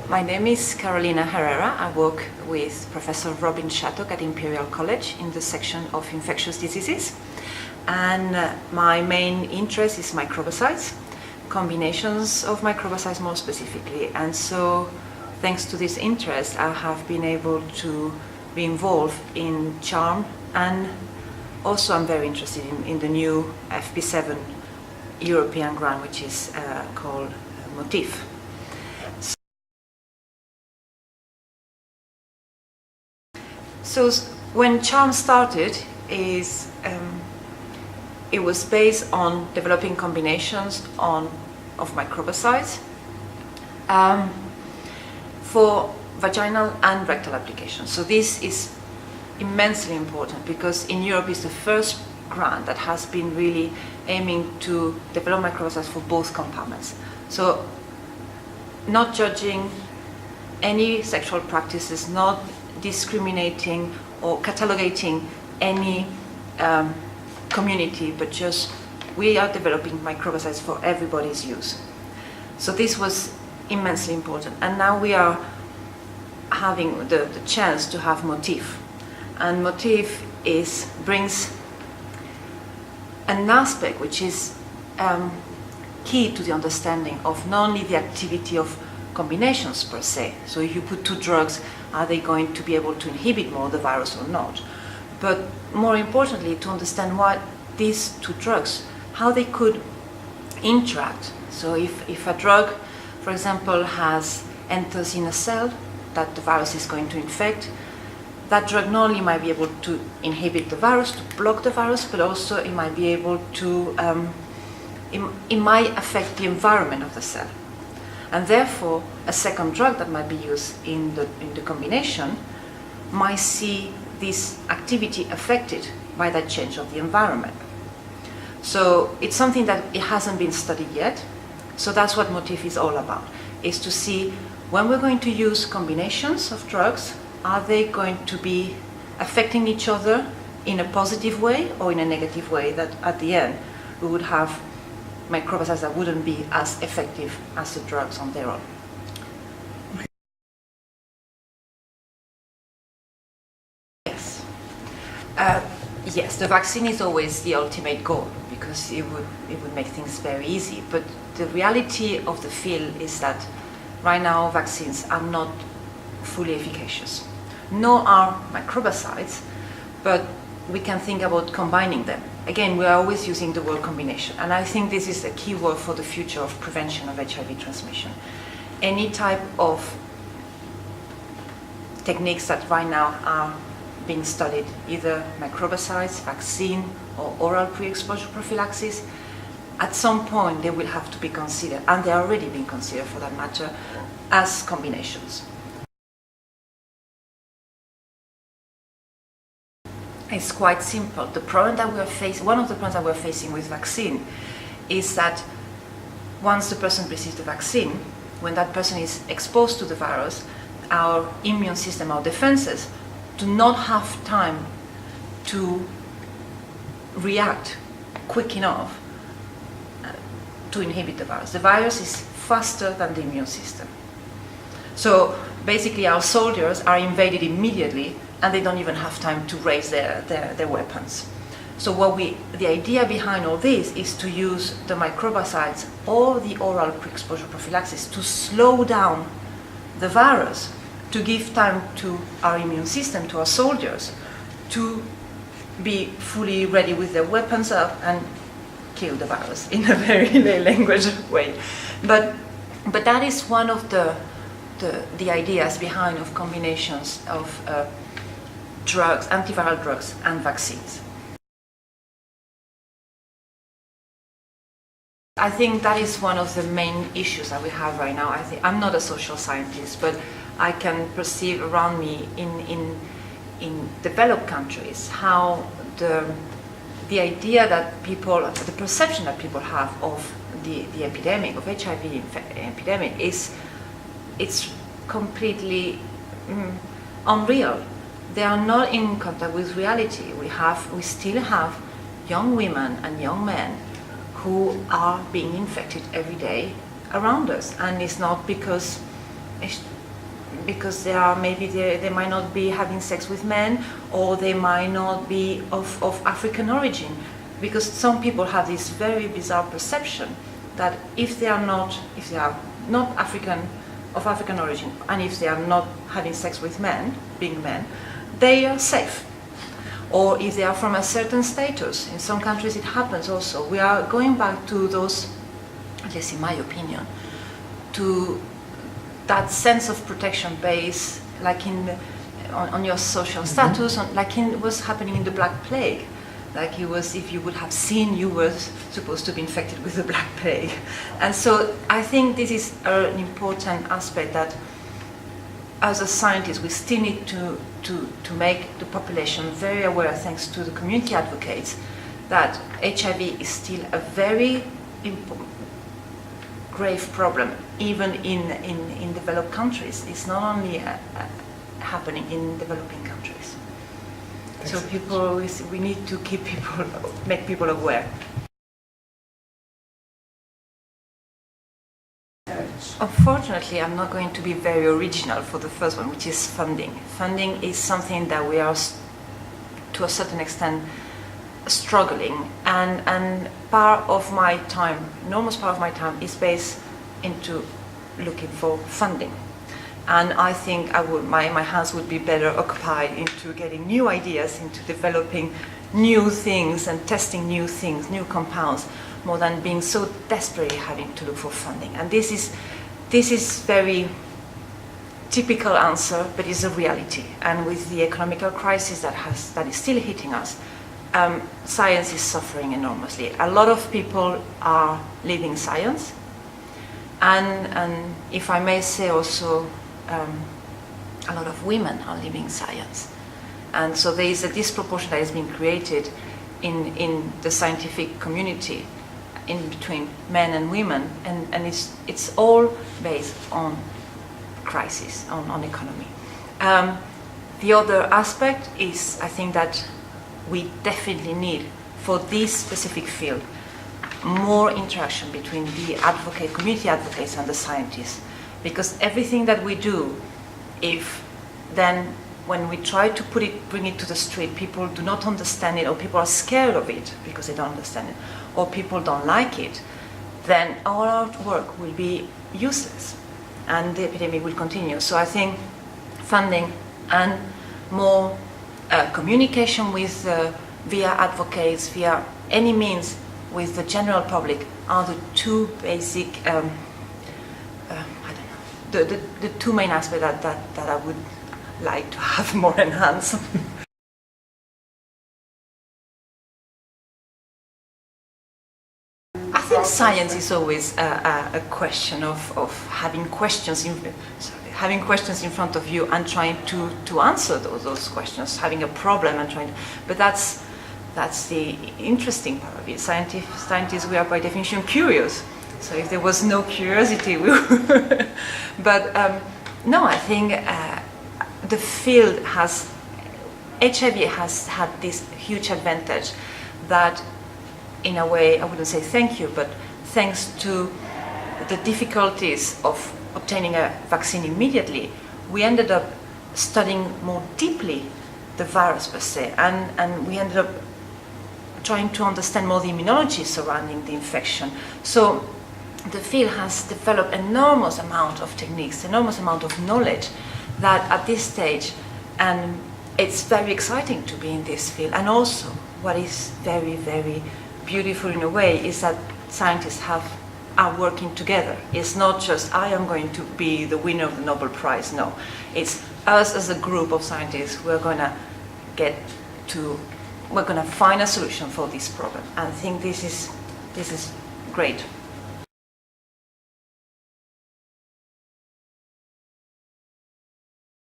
my name is Carolina Herrera. I work with Professor Robin Shattock at Imperial College in the section of infectious diseases. And my main interest is microbicides, combinations of microbicides more specifically. And so, thanks to this interest, I have been able to be involved in CHAARM, and also I'm very interested in the new FP7 European grant, which is called MOTIF. So when CHAARM started, it was based on developing combinations of microbicides for vaginal and rectal applications. So this is immensely important because in Europe it's the first grant that has been really aiming to develop microbicides for both compartments. So not judging any sexual practices, not discriminating or catalogating any community, but just we are developing microbicides for everybody's use. So this was immensely important, and now we are having the chance to have MOTIF, and MOTIF brings an aspect which is key to the understanding of not only the activity of combinations per se. So if you put two drugs, are they going to be able to inhibit more the virus or not? But more importantly, to understand what these two drugs, how they could interact. So if a drug, for example, enters in a cell that the virus is going to infect, that drug not only might be able to inhibit the virus, to block the virus, but also it might be able to, it might affect the environment of the cell. And therefore, a second drug that might be used in the combination might see this activity affected by that change of the environment. So it's something that it hasn't been studied yet. So that's what MOTIF is all about, is to see when we're going to use combinations of drugs, are they going to be affecting each other in a positive way or in a negative way, that at the end we would have microbicides that wouldn't be as effective as the drugs on their own. Yes. Yes, the vaccine is always the ultimate goal because it would make things very easy. But the reality of the field is that right now vaccines are not fully efficacious. Nor are microbicides, but we can think about combining them. Again, we are always using the word combination, and I think this is a key word for the future of prevention of HIV transmission. Any type of techniques that right now are being studied, either microbicides, vaccine, or oral pre-exposure prophylaxis, at some point they will have to be considered, and they are already being considered for that matter, as combinations. It's quite simple. The problem that one of the problems that we're facing with vaccine is that once the person receives the vaccine, when that person is exposed to the virus, our immune system, our defenses, do not have time to react quick enough to inhibit the virus. The virus is faster than the immune system. So basically our soldiers are invaded immediately, and they don't even have time to raise their weapons. So the idea behind all this is to use the microbicides or the oral pre-exposure prophylaxis to slow down the virus, to give time to our immune system, to our soldiers, to be fully ready with their weapons up and kill the virus in a very lay language way. But that is one of the ideas behind of combinations of drugs, antiviral drugs, and vaccines. I think that is one of the main issues that we have right now. I'm not a social scientist, but I can perceive around me in developed countries how the idea that the perception that people have of the epidemic, of HIV epidemic, it's completely unreal. They are not in contact with reality. We still have young women and young men who are being infected every day around us, and it's not because because they might not be having sex with men, or they might not be of African origin, because some people have this very bizarre perception that if they are not of African origin, and if they are not having sex with men, being men, they are safe. Or if they are from a certain status. In some countries it happens also. We are going back to those, at least in my opinion, to that sense of protection base, like on your social status, like it was happening in the Black Plague. Like it was, if you would have seen, you were supposed to be infected with the Black Plague. And so I think this is an important aspect that, as a scientist, we still need to make the population very aware, thanks to the community advocates, that HIV is still a very grave problem, even in developed countries. It's not only happening in developing countries. So we need to make people aware. Unfortunately, I'm not going to be very original for the first one, which is funding. Funding is something that we are, to a certain extent, struggling, and part of my time, enormous part of my time, is based into looking for funding. And I think my hands would be better occupied into getting new ideas, into developing new things and testing new things, new compounds, more than being so desperately having to look for funding. And this is very typical answer, but it's a reality. And with the economical crisis that is still hitting us, science is suffering enormously. A lot of people are leaving science, and if I may say also, a lot of women are leaving science. And so there is a disproportion that has been created in the scientific community in between men and women, and it's all based on crisis, on economy. The other aspect is, I think that we definitely need, for this specific field, more interaction between the community advocates and the scientists. Because everything that we do, if then when we try to bring it to the street, people do not understand it, or people are scared of it because they don't understand it, or people don't like it, then all our work will be useless and the epidemic will continue. So I think funding and more communication with via advocates, via any means with the general public are the two basic the two main aspects that I would like to have more enhanced. I think science is always a question of having questions in front of you and trying to answer those questions, having a problem and trying to, but that's the interesting part of it. Scientists, we are by definition curious. So if there was no curiosity, we would. But no, I think the field HIV has had this huge advantage that, in a way, I wouldn't say thank you, but thanks to the difficulties of obtaining a vaccine immediately, we ended up studying more deeply the virus per se, and we ended up trying to understand more the immunology surrounding the infection. So the field has developed enormous amount of techniques, enormous amount of knowledge that at this stage, and it's very exciting to be in this field. And also, what is very, very beautiful in a way is that scientists are working together. It's not just, I am going to be the winner of the Nobel Prize, no. It's us as a group of scientists, we're going to find a solution for this problem. And I think this is great.